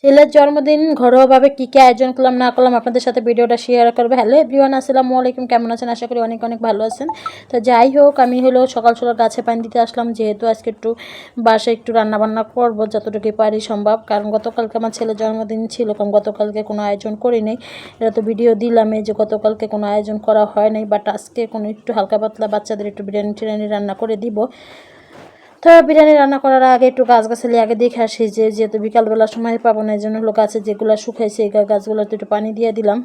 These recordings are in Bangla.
ছেলের জন্মদিন ঘরোয়াভাবে কী কী আয়োজন করলাম না করলাম আপনাদের সাথে ভিডিওটা শেয়ার করবে। হ্যালো এভরিওয়ান, আসসালামু আলাইকুম, কেমন আছেন? আশা করি অনেক অনেক ভালো আছেন। তো যাই হোক, আমি হলো সকাল সকাল গাছে পানি দিতে আসলাম, যেহেতু আজকে একটু বাসায় একটু রান্নাবান্না করবো যতটুকু পারি সম্ভব, কারণ গতকালকে আমার ছেলের জন্মদিন ছিল, কারণ গতকালকে কোনো আয়োজন করি নাই। এটা তো ভিডিও দিলামই যে গতকালকে কোনো আয়োজন করা হয় নাই, বাট আজকে কোনো একটু হালকা পাতলা বাচ্চাদের একটু বিরিয়ানি টিরিয়ানি রান্না করে দিব। তো বিরিয়ানি রান্না করার আগে একটু গাছগাছালি আগে দেখে আসি, যেহেতু বিকালবেলা সময় পাবো না, এই জন্য হলো গাছে যেগুলো শুকাইছে এই গাছগুলোতে একটু পানি দিয়ে দিলাম।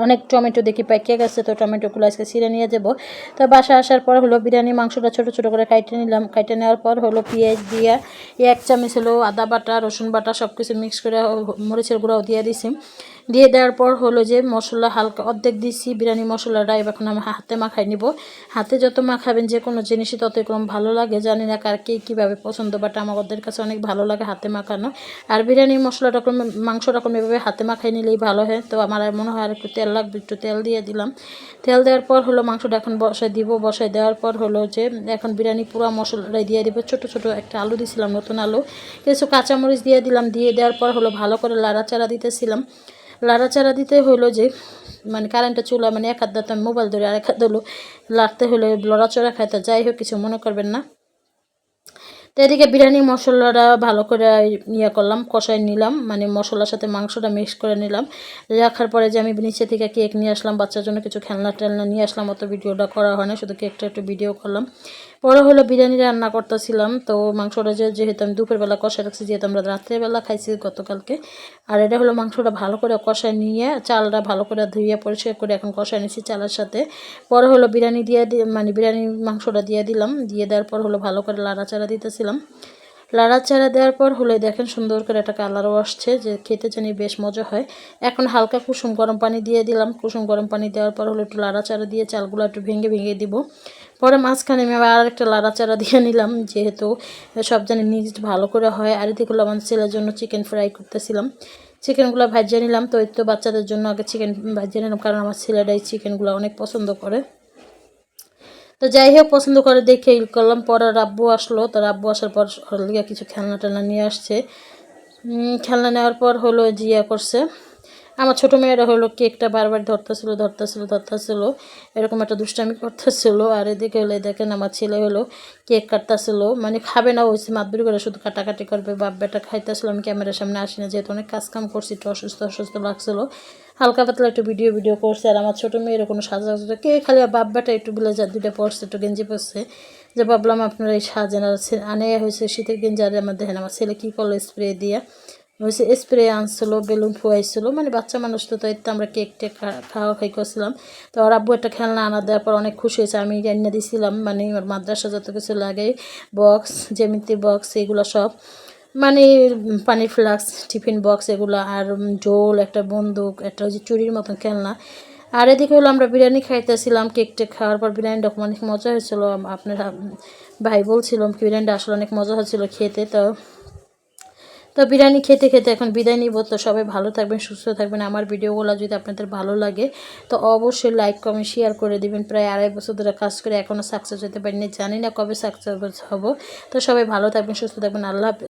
অনেক টমেটো দেখি পেকে গেছে, তো টমেটোগুলো আজকে ছিঁড়ে নিয়ে যাবো। তো বাসা আসার পর হলো বিরিয়ানি মাংসটা ছোটো ছোটো করে কাটে নিলাম। কাটে নেওয়ার পর হলো পেঁয়াজ দিয়ে 1 চামচ হলো আদা বাটা রসুন বাটা সব কিছু মিক্স করে মরিচের গুঁড়াও দিয়ে দিছি। দিয়ে দেওয়ার পর হলো যে মশলা হালকা অর্ধেক দিছি বিরিয়ানি মশলাটা, এখন আমি হাতে মাখাই নিব। হাতে যত মাখাবেন যে কোনো জিনিসই ততই কম ভালো লাগে। জানি না কার কে কীভাবে পছন্দ, বাট আমাদের কাছে অনেক ভালো লাগে হাতে মাখানো। আর বিরিয়ানি মশলাটা মাংসটা এভাবে হাতে মাখাই নিলেই ভালো হয়। তো আমার মনে হয় আর একটু তেল লাগবে, একটু তেল দিয়ে দিলাম। তেল দেওয়ার পর হলো মাংসটা এখন বসাই দিব। বসাই দেওয়ার পর হলো যে এখন বিরিয়ানি পুরো মশলাটাই দিয়ে দিব। ছোটো ছোটো একটা আলু দিয়েছিলাম, নতুন আলু, কিছু কাঁচামরিচ দিয়ে দিলাম। দিয়ে দেওয়ার পর হলো ভালো করে লাড়াচাড়া দিতেছিলাম। লাড়াচাড়া দিতে হলো যে মানে কারেন্টের চুলা, মানে এক হাত দিতে মোবাইল ধরে আর এক হাত হলো লাড়তে হলে লড়াচড়া খাইতে, যাই হোক কিছু মনে করবেন না। তো এদিকে বিরিয়ানি মশলাটা ভালো করে করলাম, কষাই নিলাম, মানে মশলার সাথে মাংসটা মিক্স করে নিলাম। রাখার পরে যে আমি নিচে থেকে কেক নিয়ে আসলাম, বাচ্চার জন্য কিছু খেলনা টেলনা নিয়ে আসলাম। অত ভিডিওটা করা হয় না, শুধু কেকটা একটু ভিডিও করলাম। পরে হলো বিরিয়ানি রান্না করতেছিলাম। তো মাংসটা যেহেতু আমি দুপুরবেলা কষাই রাখছি, যেহেতু আমরা রাত্রেবেলা খাইছি গতকালকে। আর এটা হলো মাংসটা ভালো করে কষাই নিয়ে চালটা ভালো করে ধুয়ে পরিষ্কার করে এখন কষাই নিয়েছি চালের সাথে। পরে হলো বিরিয়ানি মানে বিরিয়ানি মাংসটা দিয়ে দিলাম। দিয়ে দেওয়ার পর হলো ভালো করে লাড়াচাড়া দিতেছিলাম। লাড়াচাড়া দেওয়ার পর হলে দেখেন সুন্দর করে একটা কালারও আসছে, যে খেতে জানি বেশ মজা হয়। এখন হালকা কুসুম গরম পানি দিয়ে দিলাম। কুসুম গরম পানি দেওয়ার পর হলো একটু লাড়াচাড়া দিয়ে চালগুলো একটু ভেঙে ভেঙে দিব। পরে মাঝখানে আমি আবার আরেকটা লাড়াচাড়া দিয়ে নিলাম, যেহেতু সব জানি মিক্সড ভালো করে হয়। আর এদিকে হলো আমার ছেলের জন্য চিকেন ফ্রাই করতেছিলাম। চিকেনগুলো ভাজিয়ে নিলাম। তো এই তো বাচ্চাদের জন্য আগে চিকেন ভাজিয়ে নিলাম, কারণ আমার ছেলেটাই চিকেনগুলো অনেক পছন্দ করে। তো যাই হোক, পছন্দ করে দেখে করলাম। পরে রাব্বু আসলো, তো রাব্বু আসার পর লিগা কিছু খেলনা টেলনা নিয়ে আসছে। খেলনা নেওয়ার পর হলো জিয়া করছে। আমার ছোটো মেয়েরা হলো কেকটা বারবার ধরতেছিল, এরকম একটা দুষ্টামি করতেছিল। আর এদিকে হলে দেখেন আমার ছেলে হলো কেক কাটতেছিল, মানে খাবে না, ওইসে মাতবরি করে শুধু কাটাকাটি করবে। বাপ বেটা খাইতেছিল। আমি ক্যামেরার সামনে আসি না, যেহেতু অনেক কাজকাম করছি, একটু অসুস্থ লাগছিলো। হালকা পাতলা একটু ভিডিও করছে। আর আমার ছোটো মেয়েরও কোনো সাজা কে খালি বাপ বেটা একটু ব্লেজার দুটো পরছে, একটু গেঞ্জি পরছে, যে ভাবলাম আপনারা এই সাজেন। আর আনে হয়েছে শীতের গেঞ্জি। আর আমার দেখেন আমার ছেলে কী করলো, স্প্রে দিয়ে হয়েছে, স্প্রে আনছিল, বেলুন ফুয়াইছিল, মানে বাচ্চা মানুষ তো, তাই তো আমরা কেক টেক খাওয়া করছিলাম। তো আর আব্বু একটা খেলনা আনা দেওয়ার পর অনেক খুশি হয়েছে। আমি এনে দিয়েছিলাম, মানে আমার মাদ্রাসা যত কিছু লাগে, বক্স, জ্যামিতি বক্স, এগুলো সব, মানে পানির ফ্লাক্স, টিফিন বক্স এগুলো, আর জোল, একটা বন্দুক, একটা ওই যে চুরির মতন খেলনা। আর এদিকে হলো আমরা বিরিয়ানি খাইতেছিলাম। কেক টেক খাওয়ার পর বিরিয়ানিটা অনেক মজা হয়েছিল। আপনার ভাই বলছিল বিরিয়ানিটা আসলে অনেক মজা হয়েছিল খেতে। তো বিরিয়ানি খেতে খেতে এখন বিদায় নিব। তো সবাই ভালো থাকবেন, সুস্থ থাকবেন। আমার ভিডিওগুলো যদি আপনাদের ভালো লাগে তো অবশ্যই লাইক কমেন্ট শেয়ার করে দিবেন। প্রায় 2.5 বছর ধরে কাজ করে এখনও সাকসেস হতে পারিনি, জানি না কবে সাকসেস হব। তো সবাই ভালো থাকবেন, সুস্থ থাকবেন। আল্লাহ হাফেজ।